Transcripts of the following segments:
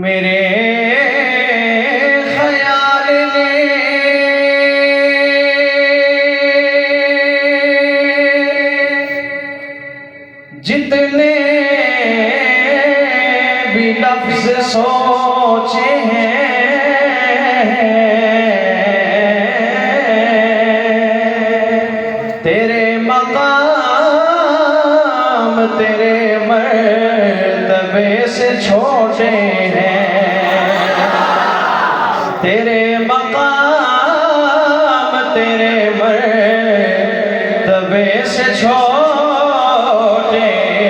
मेरे ख्याल ने जितने भी लफ्ज़ सोचे हैं, तेरे मकाम तेरे मर्तबे से छोटे हैं, तेरे मकाम तेरे मर्तबे से छोटे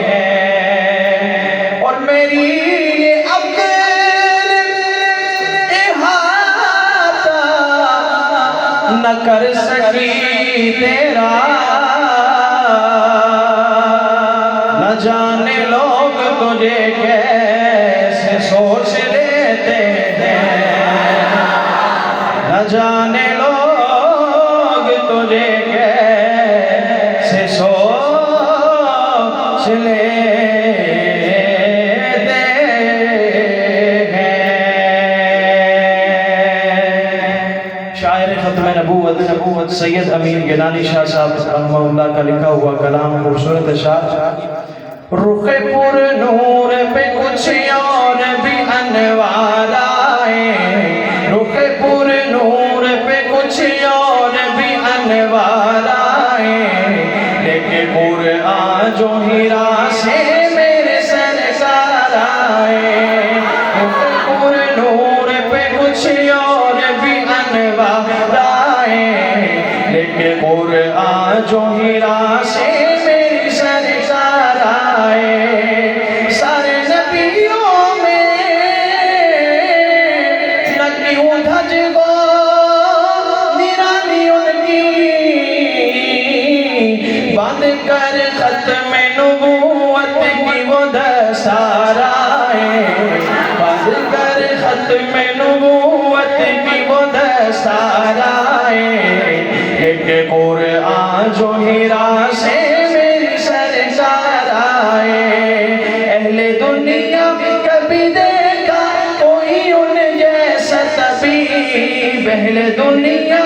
हैं। और मेरी ये अक्ल इहाता न कर सकी तेरा, न जाने लोग तुझे कैसे सोच लेते हैं, न जाने लोग तुझे कैसे सोच लेते हैं। शायर खत्म नबूवत सैयद अमीन गिलानी शाह साहब रहमतुल्लाह का लिखा हुआ कलाम खूबसूरत शाह। रुखे पुर नूर पे कुछ और भी अनवार आए, रुखे पुर नूर पे कुछ और भी अनवार आए, लेके कुरआन जो हीरा से मेरे सरकार आए। रुखे पुर नूर पे कुछ और भी अनवार आए, लेके कुरआन जो हीरा से मेरी सरकार आए। सारे नबियों में लगी हूँ धज गो निराली उनकी, बंद कर खत्म नबूवत की वो दस्तारें, बंद कर खत्म नबूवत की वो दस्तारें, एक कुरआन जो हीरा से मेरी सरकार आए। अहले दुनिया कभी देखा कोई उन जैसा तबीब, अहले दुनिया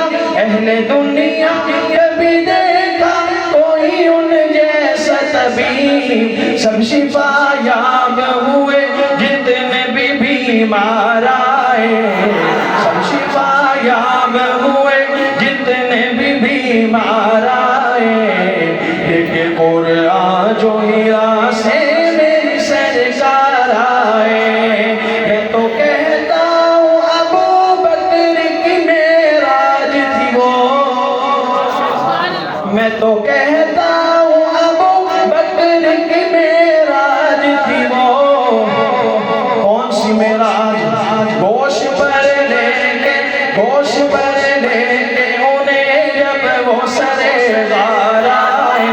कभी देखा कोई उन जैसा तबीब। सब शिफा याब हुए जितने भी बीमार आए, सब शिफा याब हुए जितने भी बीमार आए, लेके कुरआन जो हीरा से मेरी सरकार आए। मैं तो कहता हूँ अबू बकर की मेराज थी वो, मैं तो कहता हूँ अबू बकर की मेराज थी वो। कौन सी मेराज? गोश पर लेके उन्हें जब वो सरे गार आए,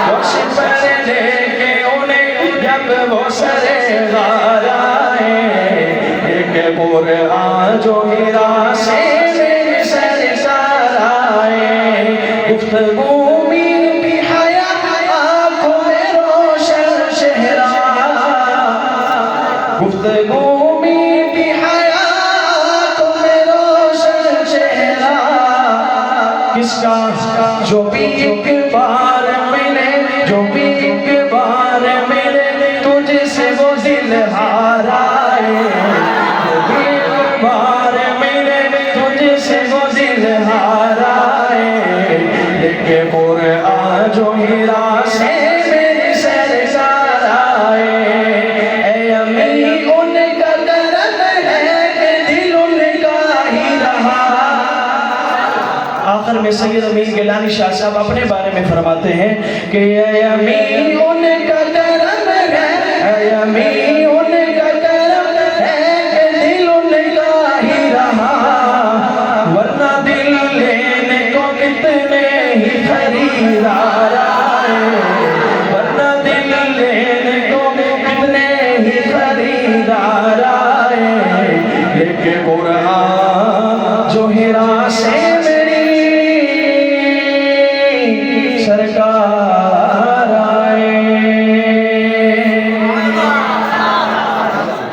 गोश पर लेके उन्हें जब वो सरे गार आए, एक कुरआन जो हीरा से मेरे सरकार आए। गुफ्तगू मीठी हया आँखों में रोशन चेहरा, गुफ्तगू मीठी हया आँखों में रोशन चेहरा, किसका जो भी एक बार मिले, जो भी एक बार मिले तुझसे वो दिल हार आए, जो भी एक बार मिले तुझसे वो दिल हार आए, लेके कुरआन जो हीरा से मेरी सरकार आए। ऐ अमीर उनका करम है कि दिल उनका ही रहा। आखिर में सैयद अमीन गिलानी शाह साहब अपने बारे में फरमाते हैं कि ऐ अमीर उनका करम है, ऐ अमीर